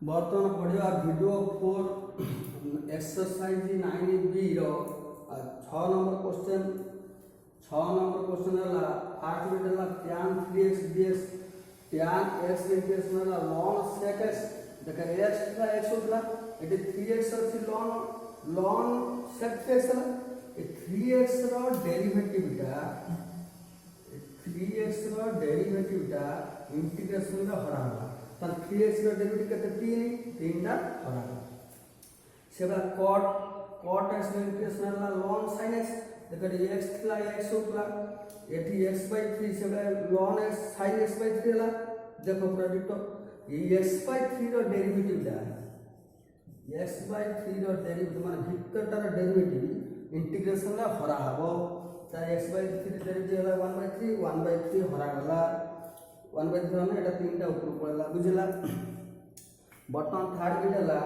बर्तमान पढ़ा video 4 exercise 9B रो 6 number question है फास्ट बिट है tan 3x dx tan x integration है ln sec x देख x था x होता एटी 3x अछि ln sec x है ए 3x रो डेरिवेटिव टा इंटीग्रेशन रे हराला तन 3x रो डेरिवेटिव केते 3 टा हराला सेबा cot x इंटीग्रेशन है ln sin x देखो x थिला x होतला एटी x/3 सेबा ln x sin x/3 हला देखो प्रोडक्ट ये x/3 रो डेरिवेटिव टा x/3 रो डेरिवेटिव माने भीतरटार डेरिवेटिव इंटीग्रेशन ला हरा हबो ता x/3 डेरिवेटिव हला 1/3 हरा गला 1/3 माने एटा 3 टा ऊपर पड़ला बुझला बर्तमान थर्ड बिट हला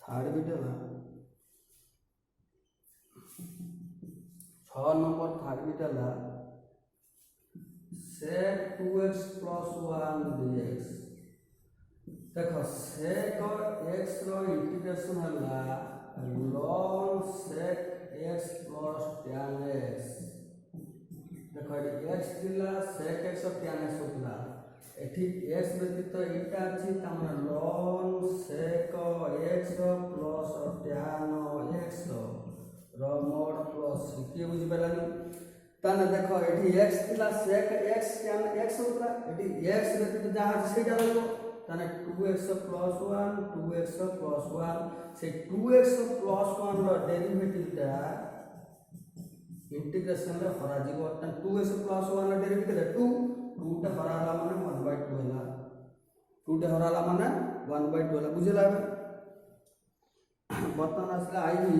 थर्ड बिट है 6 नंबर थर्ड बिट है sec 2x plus 1 dx देखो sec x रो इंटीग्रेशन हला ln sec x plus tan x देखो ये x दिला sec x और tan x होतला एठी x व्यतीत एटा अछि तमन ln sec x plus tan x रो मोड प्लस के बुझि पेलानी तने देखो एठी x थिला sec x tan x होतला एठी x व्यतीत जहां सेटा रहलो तने 2x प्लस 1 2x प्लस 1 से 2x प्लस 1 रो डेरिवेटिव टा इंटीग्रेशन रे हरा जीवो तने 2x प्लस 1 रो डेरिवेटिव 2 टा हराला माने 1/2 होला 2 टा हराला माने 1/2 होला बुझला बर्तमान असला IB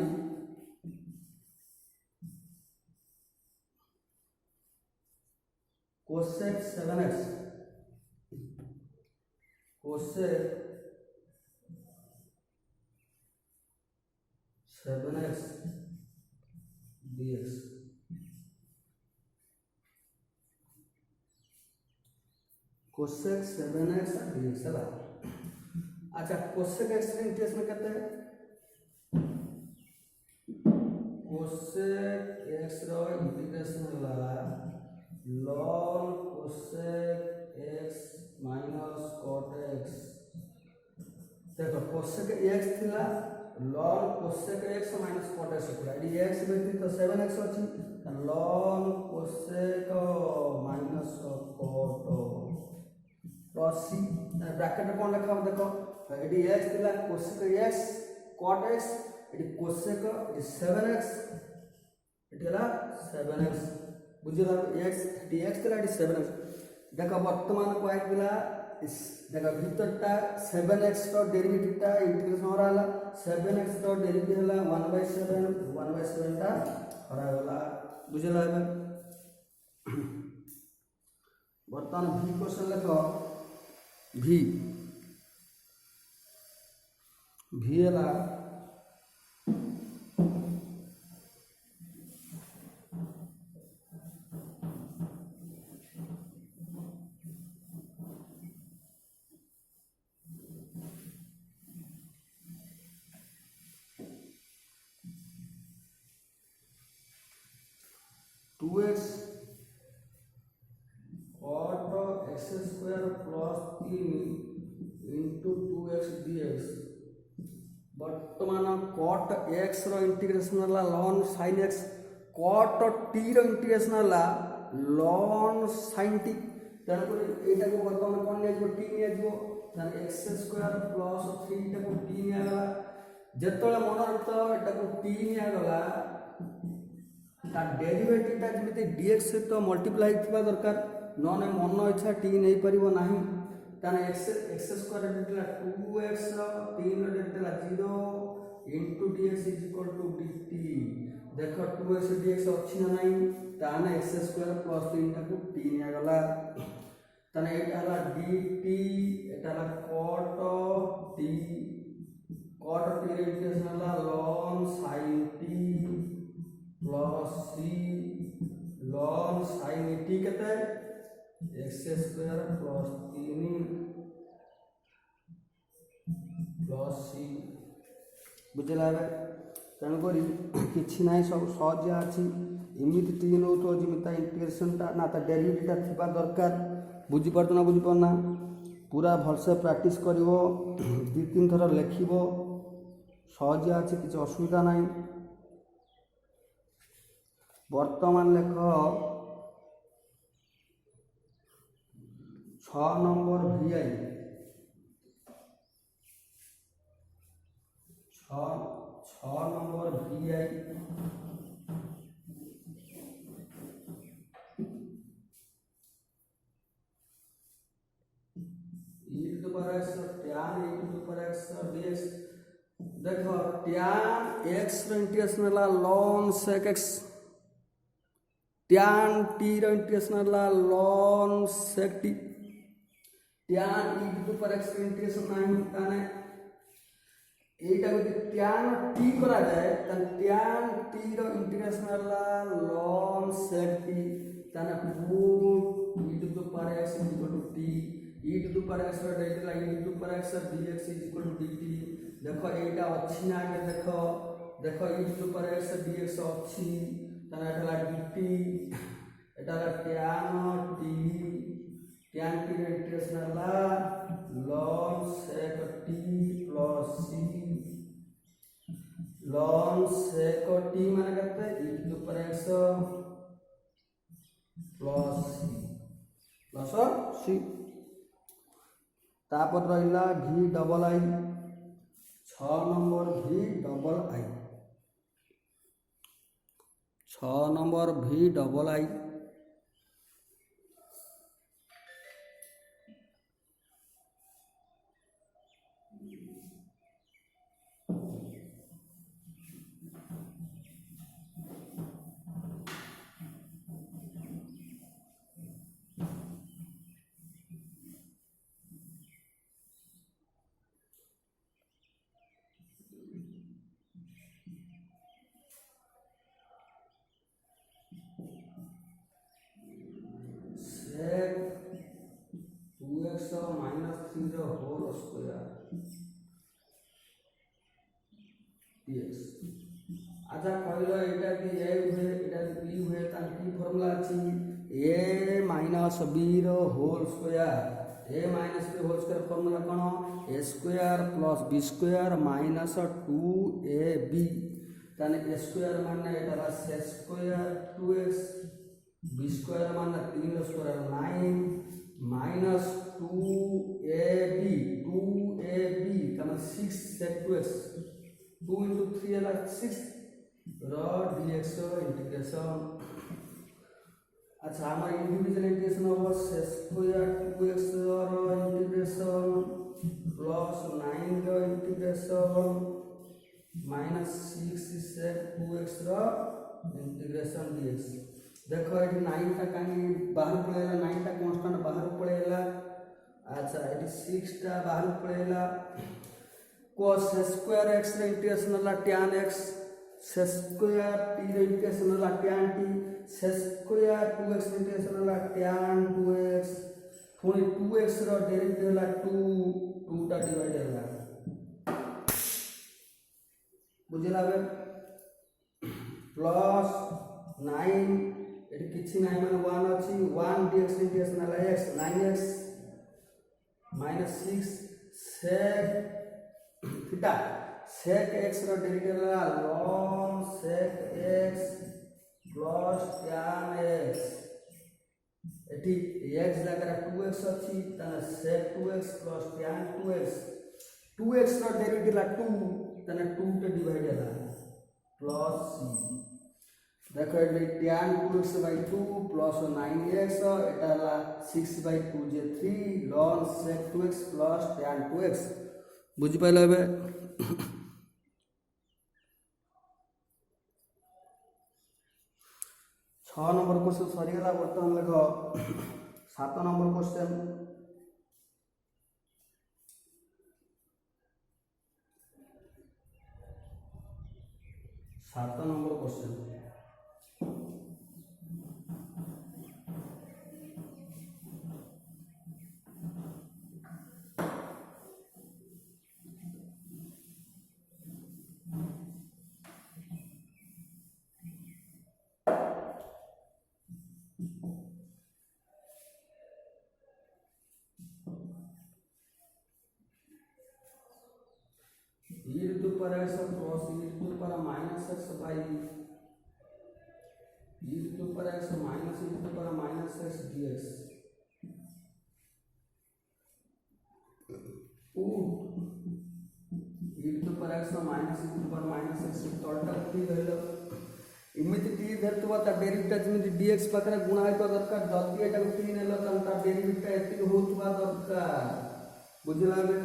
cosec 7x dx cosec 7x dx है अच्छा cosec x का इंटीग्रेशन करते हैं cosec x रो इंटीग्रेशन होला ln cosec x minus cot x देखो cosec x थिला ln cosec x minus cot x होतला एडी x व्यतीत 7x अछि ln cosec minus cot plus c bracket कोन लिखा देखो एडी x थिला cosec x cot x एडी cosec एडी 7x एटीला 7x बुझला x dx थिला एडी 7x देखो वर्तमान पॉइंट दिला देखो भीतरटा 7x रो डेरिवेटिव टा इंटीग्रेशन होराला 7x रो डेरिवेटिव हला 1/7 टा होराला बुझला वर्तमान v क्वेश्चन लिखो v हला टू एक्स cot x square plus 3 into 2x dx वर्तमान cot x रो इंटीग्रेशन हला ln sin x cot t रो इंटीग्रेशन हला ln sin t तन को एटा को वर्तमान कोन ने जो t ने जो तन x स्क्वायर प्लस 3 टा को t ने आला जेतले मन रखतो एटा को t ने आगला ता डेरिवेटिव ता जमिति dx सहित मल्टीप्लाई थिबा दरकार नने मन इच्छा t नै परिबो नाही ताने x स्क्वायर दिला 2x 3 दिला 0 into dx is equal to dt देखो 2 2x dx अच्छी ना नहीं ताने x स्क्वायर प्लस 3 टाकू t निया गला ताने एटा हला dt एटा हला cot t रे इंटीग्रेशन हला ln sin t plus c ln sin t केते x square plus 3 plus c बुझला बे तेणुक कि ना सब सहज अच्छी इमिति टी नौ तो जमी इंटीग्रेशनटा ना डेरिवेटिवटा थिबा दरकार बुझीपार ना बुझीपारना पूरा भलसे प्रैक्टिस कर दु तीन थर लिख सहज अच्छी किसी असुविधा ना वर्तमान लेख 6 number VI 6 number VI tan dx देखो tan x integration ln sec x tan t integration ln sec t tan x integration नहीं ताने एटा को tan t करा जाए tan t रो इंटीग्रेशन ln sec t ताने x t e to the power x delta e to the power x dx is equal to dt देखो एटा अच्छी ना के देखो e to the power x dx अच्छी तना एटा dt एटा tan t integration ln sec t plus c ln sec t माने कहते e to the power x plus c तापर रहा v double I 6 number v double I 6 number v double I minus 3 the whole square dx अच्छा कहलो एटा कि a हुए एटा कि b हुए तान की फार्मूला अछि a minus b रो whole square a minus b whole square formula कोन a square plus b square minus 2ab ताने a स्क्वायर माने एटा c square 2x b square माने 3 स्क्वायर 9 minus 2ab तमाम 6 sec 2x 2 into 3 है 6 रो dx integration अच्छा हमारा individual integration होगा sec square 2x रो integration plus 9 रो integration minus 6 sec 2x रो integration dx देखो ये 9 टा कहीं बाहर पड़ेला 9 टा कांस्टेंट बाहर पड़ेला अच्छा ये 6 टा बाहर पड़ेला cos स्क्वायर x रे इंटीग्रेशन ला tan x sec square t रे इंटीग्रेशन ला tan t sec square 2x रे इंटीग्रेशन ला tan 2x पुनी 2x रो डेरिवेटिव ला 2 टा डिवाइड होला बुझला बे प्लस 9 एटी किछि नाही माने 1 अछि 1 dx इंटीग्रेशन ला x 9x minus 6 sec theta sec x रो डेरिवेटिव ला ln sec x plus tan x eighty x जगह 2x अछि तने sec 2x plus tan 2x 2x रो डेरिवेटिव ला 2 तने 2 के डिवाइड होला प्लस c देखो ये tan 2x by 2 plus 9x Etah La 6 by 2 J 3 ln sec 2x plus tan 2x बुझि pile बे number question सरीगला। बर्तमान देख 7 number question. 7 number question. e to the power x plus e to the power minus x by e to the power x minus e to the power minus x dx put e to the power x minus e to the power minus x total t धरलो इमिति t धरतवा ता derivative जिमिति dx पाखरे गुणा होइतो दरकार जति एटा को t नेलो त ता डेरिवेटिव एति होतवा दरकार बुझला बे।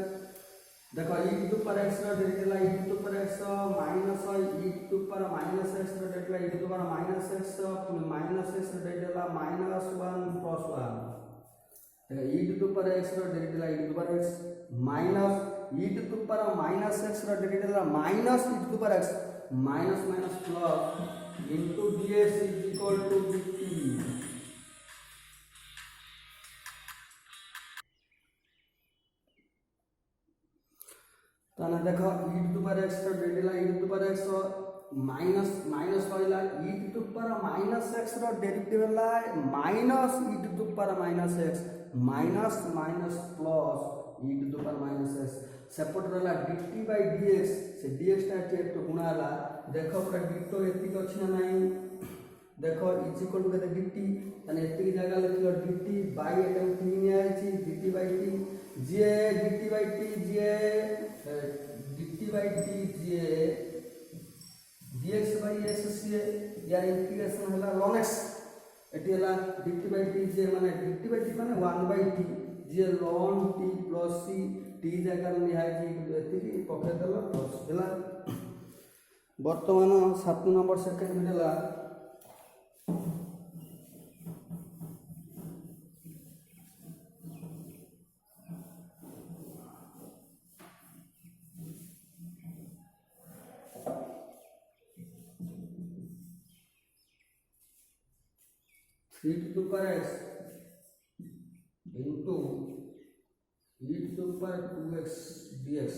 देखो e टू पावर x रो derivative e to power x minus e to power minus x रो derivative e to power minus x पुनी माइनस x रो डेरिवेटिव माइनस 1 प्लस 1। देखो e टू पावर x रो derivative e to power x minus e to power minus x रो derivative minus e to power x minus minus plus into dx is equal to dt। ताने देखो e to the power x रो derivative e to the power x minus minus कहला e to the power minus x रो derivative ला minus e to the power minus x minus minus plus e to the power minus x सेपट रहला dt by dx से dx टा एट तो गुणाला। देखो पूरा डिटो एतिक अछि ना नाही। देखो इज इक्वल टू केते dt ताने एतिक जगह लिखलो dt बाय एटा 3 आइछि dt बाय t जे dt बाय t जे dt by t जे dx by x से या इंटीग्रेशन हला ln x एटी हला dt by t जे माने dt by t माने 1 by t J ln t plus c t जगह लिया जी एति पके देला प्लस देला। वर्तमान 7 नंबर सेकंड मिलला 3 to the power x into e to the power 2x dx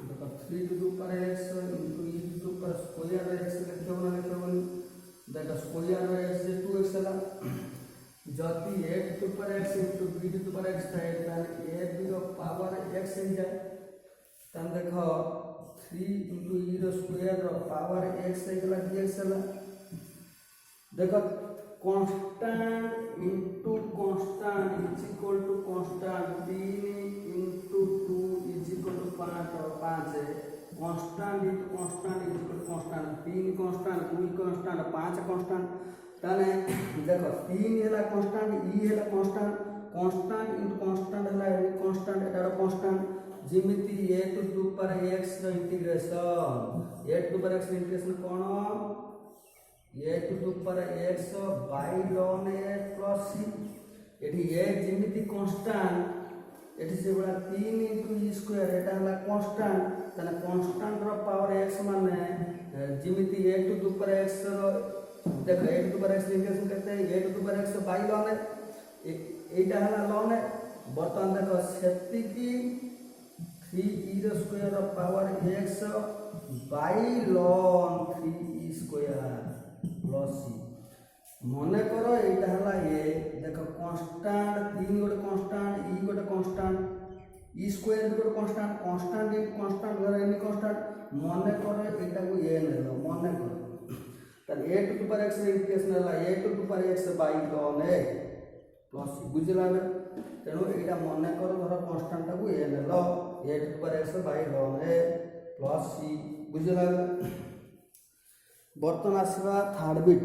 देखो 3 to the power x into e to the power square x लिखो ना लिखो देखो स्क्वायर x से 2x ला जति a to the power x into b to the power x था ताने a b रो पावर x हो जाए तन देखो 3 into e रो स्क्वायर रो पावर x हो गला dx ला। देखो constant into constant is equal to constant 3 into 2 is equal to 5 और 5 है constant into constant is equal to constant 3 constant 2 constant 5 constant ताने देखो 3 हैला कांस्टेंट e हैला कांस्टेंट कांस्टेंट इनटू कांस्टेंट हैला कांस्टेंट एटा constant जिमिति a to the power x रो integration a to the power x रो इंटीग्रेशन कोन a to the power x by ln a plus c एठी a जिमिति constant एठी से बड़ा 3 इनटू e स्क्वायर एटा हैला कांस्टेंट ताने कांस्टेंट रो पावर x माने जिमिति a to the power x रो देखो a to the power x integration करते हैं a to the power x by ln है एटा हला ln है बर्तमान देखो सेफ्टी की 3 e रो square of power x by ln 3 e square plus c मने करो एटा हला a देखो कांस्टेंट 3 गोटे कांस्टेंट e गोटे कांस्टेंट e स्क्वायर गोटे कांस्टेंट कांस्टेंट इन कांस्टेंट घर एनी कांस्टेंट मने करो एटा को a नेलो मने करो तब a to the power x integration हला a to the power x by ln a plus बुझला बे तेणु एटा मने करो धर कांस्टेंट को a नेलो a to the power x by ln a plus c बुझला बे। बर्तन आसीबा third bit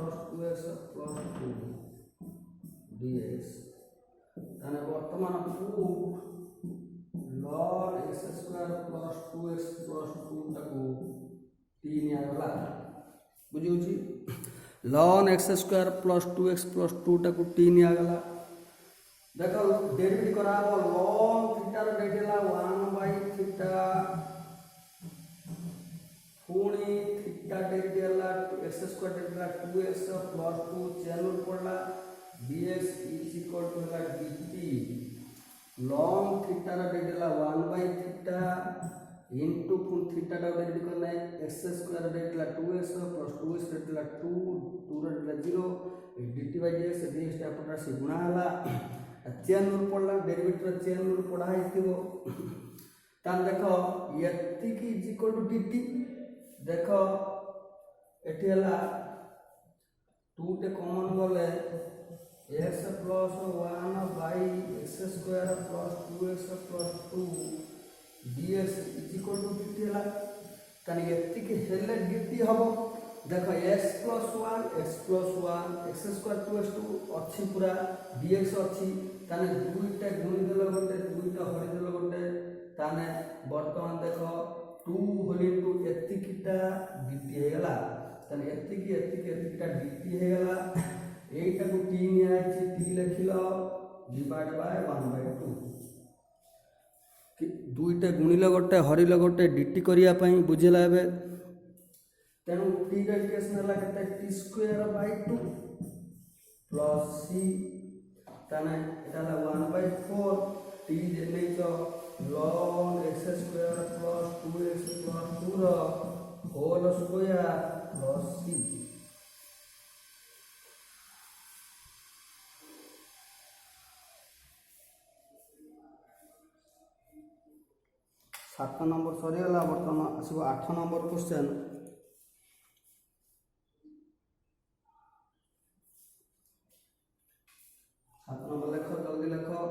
plus 2x plus 2 dx ताने वर्तमान proof ln x square plus 2x plus 2 टाको 3 आगला बुझी ln x square plus 2x plus 2 टाको 3 आगला देखो डेरिवेटिव कराबो ln थीटा रो डेरिवेटिव 1/थीटा पुणी theta derivative x square derivative 2x plus 2 chain rule पड़ला dx is equal to dt ln theta रो डेरिवेटिव 1/थीटा इनटू पुन थीटा रो डेरिवेटिव करना है x square derivative 2x plus 2x derivative 2 रो derivative 0 dt by dx dx टा पटा से गुणा हला चेन रूल पड़ला डेरिवेटिव चेन रूल पढ़ा हिथिबो तान देखो यति की इज इक्वल टू dt देखो एठी हला 2 टे कॉमन बोले x plus 1 by x square plus 2x plus 2 dx is equal to dt हला तान यति की हेले dt हबो देखो x plus 1 x square 2x2 अच्छी पूरा dx अच्छी ताने दुईटा गुणी देलो गोटे दुईटा हरि देलो गोटे ताने वर्तमान देखो 2 होल इनटू एतिकिटा dt हे गला ताने एतिकिटा dt हे गला एटा को t निया अछि t लिखिलो डिवाइड बाय 1/2 कि दुईटा गुणिलो गोटे हरिलो गोटे dt करिया पई बुझिला एबे तेणु t का इक्वेशन हला केते t square by 2 plus c ताने एटा हला 1/4 t जे लेचो ln x square plus 2x plus 2 रो whole square plus c 7 number सरी गला वर्तमान आसीबो 8 नंबर क्वेश्चन 7 नंबर लिखो जल्दी लिखो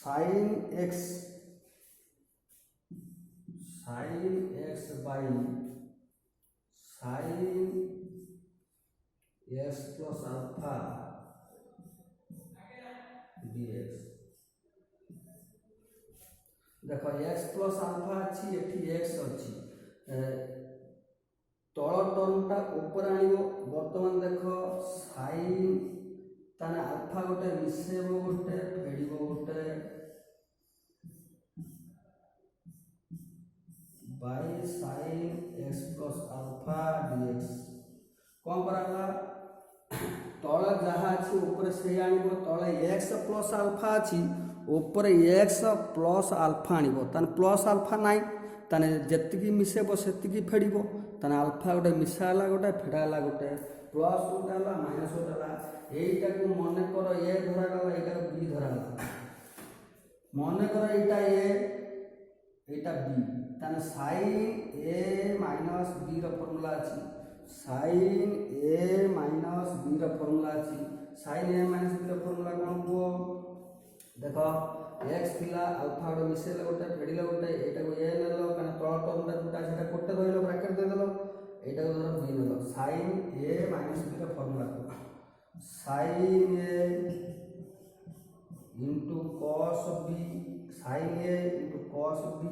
sin x by sin x plus alpha dx देखो x plus alpha अछि एठी x अछि तळ टर्मटा ऊपर आनिबो वर्तमान देखो sin ताने अल्फा गोटे मिसेबो गोटे फेडिबो गोटे by sin x plus alpha dx कोन कराला तळे जहा अछि ऊपर से आनिबो तळे x plus alpha अछि ऊपर x plus alpha आनिबो ताने प्लस अल्फा नाही ताने जत्तिकी मिसेबो सेत्तिकी फेडिबो ताने अल्फा गोटे मिसाला गोटे फेडाला गोटे प्लस गोटाला माइनस गोटाला एटा को मने करो ए धरा गला एटा को बी धरा गला मने करो एटा ए एटा बी ताने sin a minus b रो फार्मूला अछि sin a minus b रो फार्मूला अछि sin a minus b रो फार्मूला कोन को देखो x थिला अल्फा रो मिसेल गोटे फेडिला गोटे एटा को a नेलो कने तळ टर्मटा दुटा सेटा कोटे रहिलो ब्रैकेट दे देलो एटा को धरो b नेलो sin a minus b रो formula sin a into cos b sin a into cos b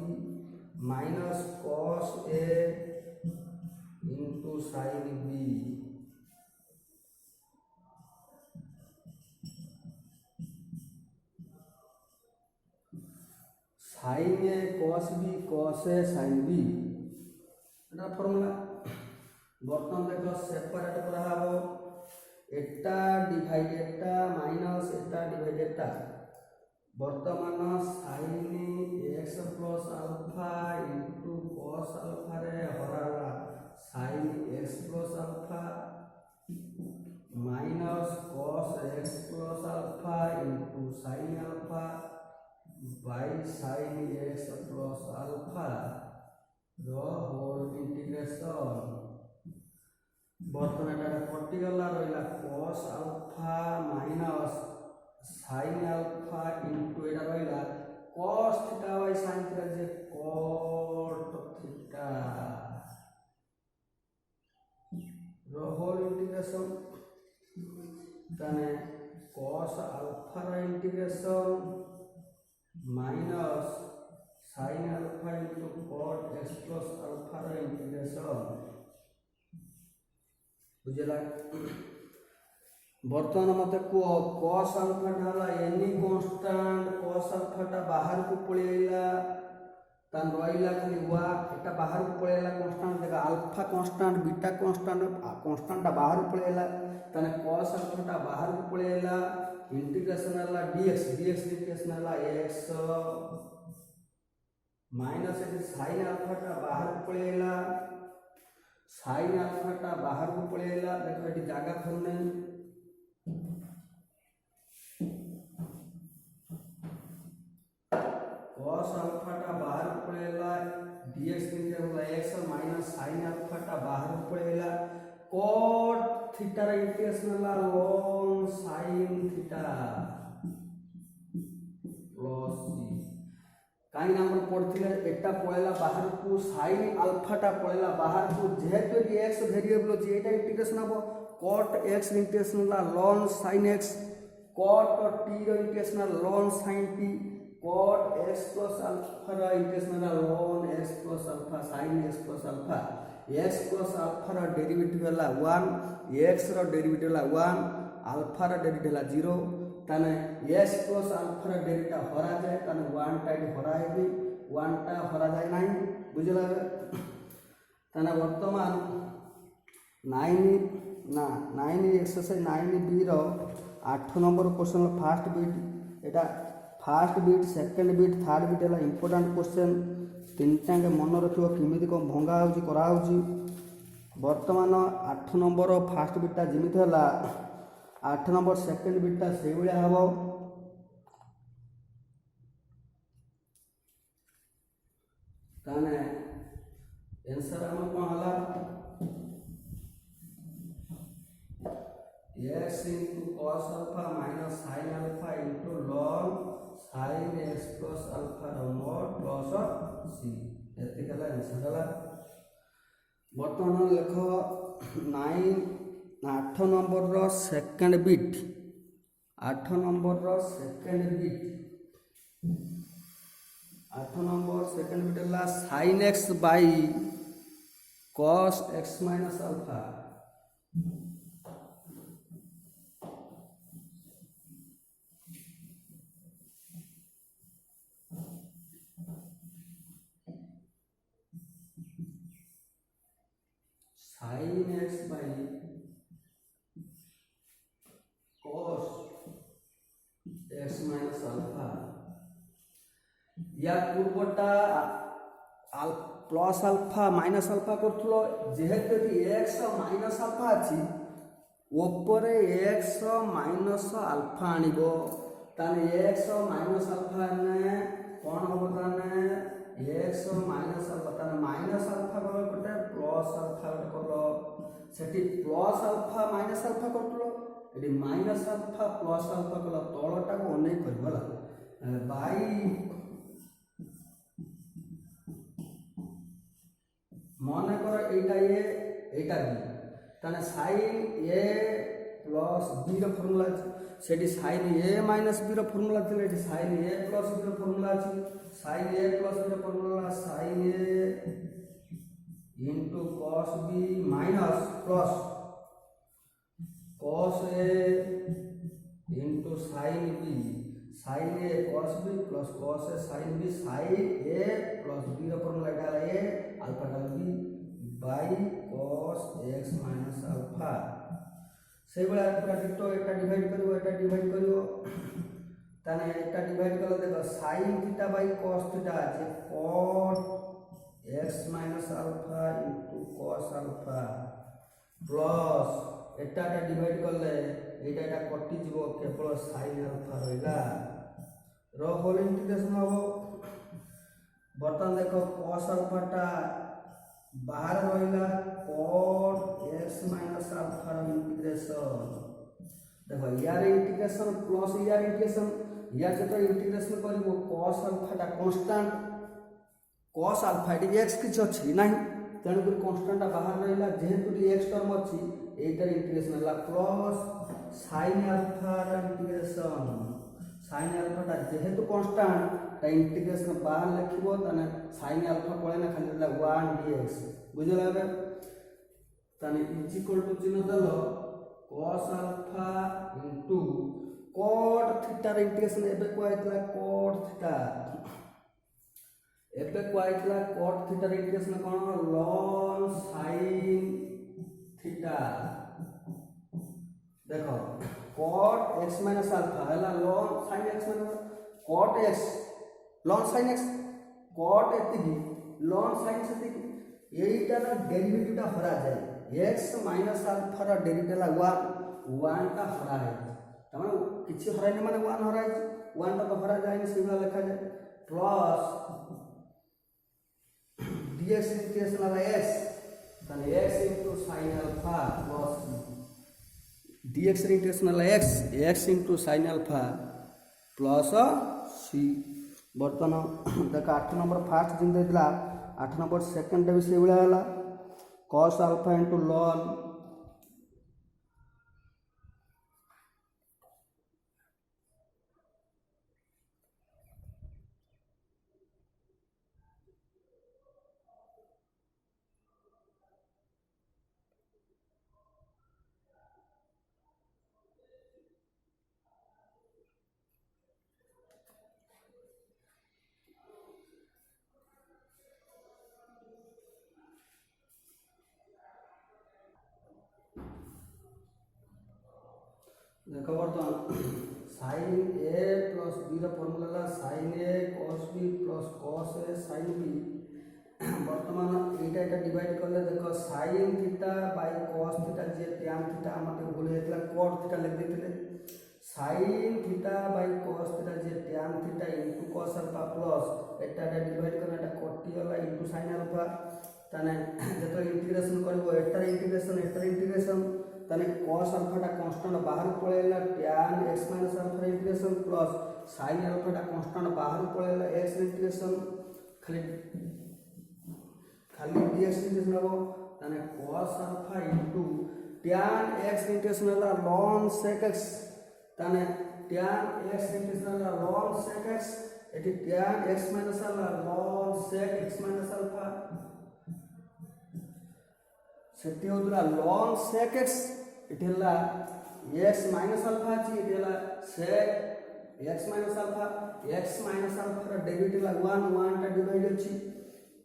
minus cos a into sin b sin a cos b cos a sin b Etah formula बर्तन देखो separate करा हबो एटा divide एटा minus एटा divide एटा वर्तमान sin x plus alpha into cos alpha रे हराला sin x plus alpha minus cos x plus alpha into sin alpha by sin x plus alpha the whole integration। बर्तमान एटा कटिगला रहिला cos alpha minus sin alpha into एटा रहिला cos theta by sin theta J cot theta the whole integration ताने cos alpha रा integration minus sin alpha into cot x plus alpha रा integration बुझला। बर्तमान मत cos alpha ढाला any constant cos alpha टा बाहर को पळेला तान रहिला खाली वा एटा बाहर को पळेला कांस्टेंट देखा अल्फा कांस्टेंट बीटा कांस्टेंट टा बाहर को पळेला ताने cos alpha टा बाहर को पळेला इंटीग्रेशन वाला dx इंटीग्रेशन वाला x माइनस sin alpha टा बाहर को पळेला sin alpha टा बाहर को पळेला देखो एटी जागा खन्ने cos alpha टा बाहर को पळेला dx integral x minus sin alpha टा बाहर को पळेला cot थीटा रा इंटीग्रेशन ला ln sin theta plus c काई नंबर पढ़थिले एटा पळेला बाहर को sin alpha टा पळेला बाहर को जेहेतु x वेरिएबल जे एटा इंटीग्रेशन हबो cot x इंटीग्रेशन ला ln sin x cot t रो इंटीग्रेशन ला ln sin t cot x plus alpha रा इंटीग्रेशन ला ln x plus alpha sin x plus alpha x plus alpha रा derivative होला 1 x रो derivative होला 1 alpha रा डेरिवेटिव होला 0 ताने x plus alpha रा डेरिवेटिव हरा जाए ताने 1 टा हरा हेबी 1 टा हरा जाए नाही बुझला ताने वर्तमान 9 एक्सरसाइज 9b रो 8 नंबर क्वेश्चन फर्स्ट बीट एटा first bit second bit third bit है इंपोर्टेंट क्वेश्चन तीनटा मन रखियो किमिति को भंगा होची करा होची। वर्तमान 8 नंबर फर्स्ट बीटा जिमिति हला 8 नंबर सेकंड बीटा से भलिया हबो ताने आंसर हम कोन हला x into cos alpha minus sin alpha into ln sin x plus alpha mod plus c एते कला आंसर हला। वर्तमान लेख 8 नंबर रो सेकंड बीट 8 नंबर रो second bit 8 number second bit हला sin x by cos x minus alpha sin x by cos x minus alpha या पूर्वटा plus alpha minus alpha करथलो जेहेतु कि x माइनस अल्फा अछि ऊपर x माइनस अल्फा आनिबो ताने x minus alpha ने कोन होबो ताने x माइनस अल्फा ताने माइनस अल्फा कोटे प्लस अल्फा करलो सेठी प्लस अल्फा माइनस अल्फा करलो एडी माइनस अल्फा प्लस अल्फा कला तळटा को अनेक करबला बाई मन कर एटा बी ताने sin a प्लस b रो फार्मूला सेठी sin a माइनस b रो फार्मूला थिले एठी sin a प्लस b रो फार्मूला अछि sin a प्लस b रो formula sin a into cos b minus plus cos a into sin b sin a cos b plus cos a sin b sin a plus b रो formula डाला a alpha डाल b by cos x minus alpha से बड़ा पूरा ditto एटा divide करिवो ताने एटा divide करले देखो sin theta by cos theta J cot x minus alpha into cos alpha plus iota divide करले एटा कटि जीवो केवल sin आल्फा रहिला रो होल इंटीग्रेशन हो बर्तन देखो cos आल्फा टा बाहर रहिला cot x माइनस आल्फा रो इंटीग्रेशन देखो यार इंटीग्रेशन प्लस यार इंटीग्रेशन यार जो इंटीग्रेशन करिवो cos आल्फा टा constant cos alpha T x किछ अछि नाही तेणु कर कांस्टेंट टा बाहर रहिला जेहेतु x टर्म अछि एटार इंटीग्रेशन हला प्लस sin आल्फा रो इंटीग्रेशन sin आल्फा टा जेहेतु कांस्टेंट ता इंटीग्रेशन बाहर लिखिबो तने sin आल्फा पळे ना खाली 1 dx बुझला बे तने इज इक्वल टू चिन्ह दलो cos alpha into cot theta रे इंटीग्रेशन एबे को आइतला cot थीटा एबे को आइतला cot थीटा रे इंटीग्रेशन कोन ln sin थीटा देखो cot x माइनस अल्फा हला ln sin x minus cot x ln sin x cot एतिकी ln sin सेतिकी एटा रा डेरिवेटिव टा हरा जाय x माइनस अल्फा रा डेरिवेटिव ला 1 टा हरा है तमाने किछि हराइने माने 1 हराइ 1 टा तो हरा जाय सेबला लिखा जाय प्लस dx इंटीग्रेशन ला x तने x sin alpha plus dx integration ला x sin alpha plus c बर्तन देख 8 नंबर फास्ट जिन देला 8 नंबर सेकंड भी से बिला हला cos अल्फा इनटू ln देखो बर्तन sin a प्लस b रा फार्मूला ला sin a cos b plus cos a sin b वर्तमान एटा डिवाइड करले देखो sin theta by cos theta J tan theta हमते भूल हेतला cot थीटा लिख देथिले sin theta by cos theta J tan theta into cos alpha plus iota divide करना एटा कटि गला into sin alpha तने जेतो इंटीग्रेशन करबो एटा इंटीग्रेशन तने cos अल्फा टा कांस्टेंट बाहर पळेला tan x minus alpha integration plus sin alpha टा कांस्टेंट बाहर पळेला x इंटीग्रेशन खाली dx इंटीग्रेशन हो तने cos alpha into tan x integration ला ln sec x तने tan x इंटीग्रेशन ला ln sec x एटी tan x माइनस ला ln sec x minus alpha सेटी होतला ln sec x इटेला x माइनस अल्फा ची इटेला sec x माइनस अल्फा रा डेरिवेटिव ला 1 टा डिवाइड अछि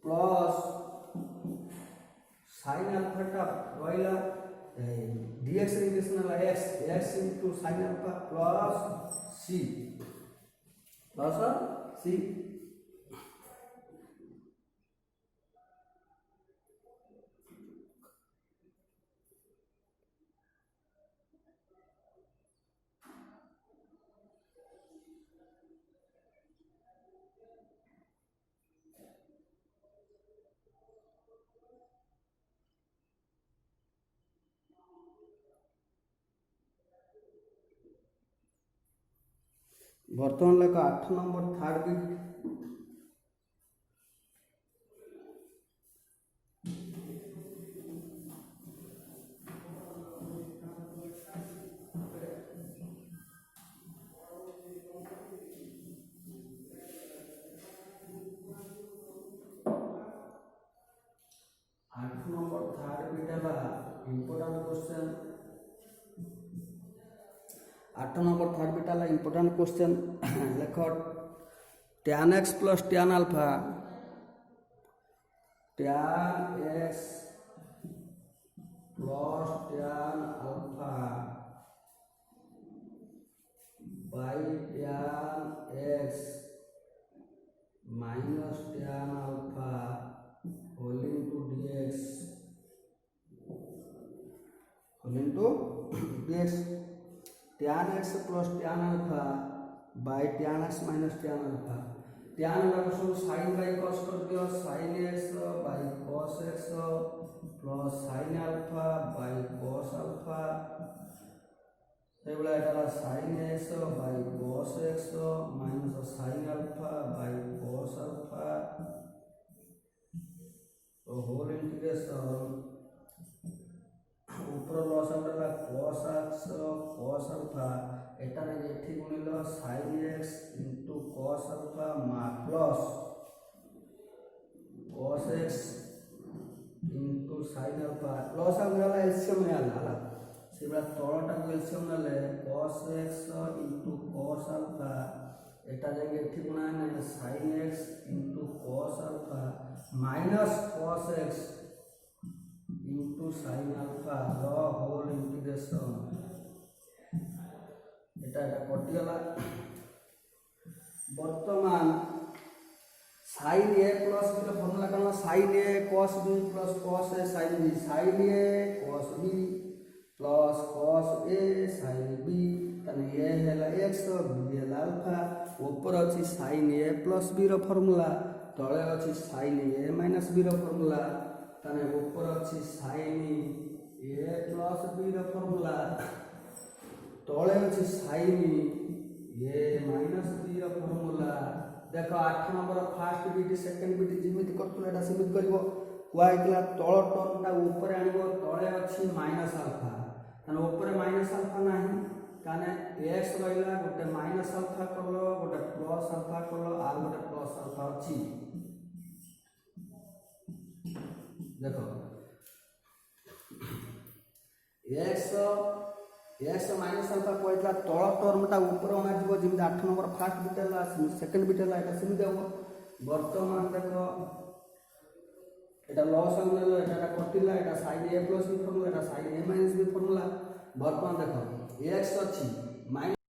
प्लस sin अल्फा टा रहिला dx इंटीग्रेशन ला x into sin alpha plus c बर्तमान लेख 8 number third bit 8 number third bit है important question 8 number third bit है इंपोर्टेंट क्वेश्चन लेख tan x plus tan alpha tan x plus tan alpha by tan x minus tan alpha whole into dx whole into dx tan x plus tan alpha by tan x minus tan alpha tan alpha सब sin bye cos कर दियो sin x बाय cos x plus sin alpha by cos alpha एबला एटा sin x बाय cos x minus sin alpha by cos alpha तो whole integration ऊपर लॉस आउट cos x cos अल्फा एटा ने एठी गुणिलो sin x into cos alpha मा plus cos x into sin alpha लॉस आउट वाला एलसीएम ने आला सेबला तळटा को एलसीएम नेले cos x into cos alpha एटा जाके एठी गुणा ने sin x into cos अल्फा minus cos x into sin alpha the whole integration এটা কটি গলা বর্তমান sin a plus b র ফর্মুলা কোন sin a cos b plus cos a sin b sin a cos b plus cos a sin b তাহলে a হেলা x b হেলা alpha উপর আছে sin a plus b র formula তলে আছে sin a minus b র formula তাহলে উপর আছে sin a plus b র ফর্মুলা तले अच्छे sin a माइनस b र फॉर्मूला देख 8 number first bit second bit जिमिति करतुला एटा सिमित करबो कुआइतला तळ टर्मटा ऊपर आनिबो तळे अछि माइनस अल्फा तने ऊपर माइनस अल्फा नाही ताने x रहिला गोटे माइनस अल्फा करलो गोटे प्लस अल्फा करलो आ गोटे प्लस अल्फा अछि देखो x माइनस अल्फा कोइतला तळ टर्मटा ऊपर अना जीवो जिमि 8 नंबर फर्स्ट बिट हला सेकंड बिट हला एटा सिमि देबो वर्तमान देखो एटा loss होनेलो Etah कटिला Etah sin a plus b formula Etah sin a minus b formula वर्तमान देखो x अछि